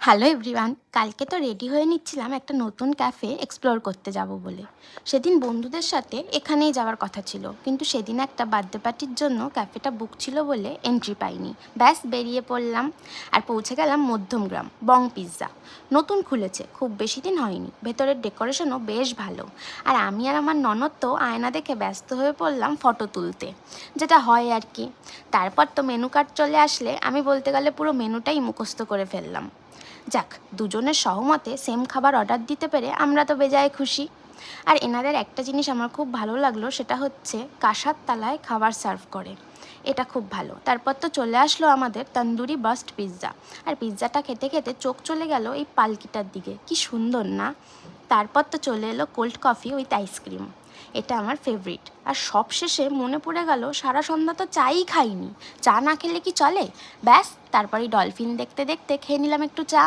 Hello everyone, কালকে তো ready হয়ে নিচ্ছিলাম একটা নতুন ক্যাফে এক্সপ্লোর করতে যাব বলে। সেদিন বন্ধুদের সাথে এখানেই যাওয়ার কথা ছিল, কিন্তু সেদিন একটা বার্থডে পার্টির জন্য ক্যাফেটা বুক ছিল বলে এন্ট্রি পাইনি। ব্যাস বেরিয়ে পড়লাম আর পৌঁছে গেলাম মধ্যমগ্রাম বং পিৎজা। নতুন খুলেছে, খুব বেশি দিন হয়নি, ভেতরের ডেকোরেশনও বেশ ভালো। আর আমি আর আমার ননদ তো আয়না দেখে ব্যস্ত হয়ে পড়লাম ফটো তুলতে, যেটা হয় আর কি। তারপর তো মেনু কার্ড চলে আসলে আমি বলতে গেলে পুরো মেনুটাই মুখস্থ করে ফেললাম। যাক, দুজনের সহমতে সেম খাবার অর্ডার দিতে পেরে আমরা তো বেজায় খুশি। আর এনাদের একটা জিনিস আমার খুব ভালো লাগলো, সেটা হচ্ছে কাঁসার তালায় খাবার সার্ভ করে, এটা খুব ভালো। তারপর তো চলে আসলো আমাদের তন্দুরি বাস্ট পিৎজা। আর পিৎজাটা খেতে খেতে চোখ চলে গেল এই পালকিটার দিকে, কি সুন্দর না। তারপর তো চলে এলো কোল্ড কফি উইথ আইসক্রিম, এটা আমার ফেভারিট। আর সবশেষে মনে পড়ে গেল সারা সন্ধ্যা তো চাই খাইনি, চা না খেলে কি চলে। ব্যাস তারপরে ডলফিন দেখতে দেখতে খেয়ে নিলাম একটু চা।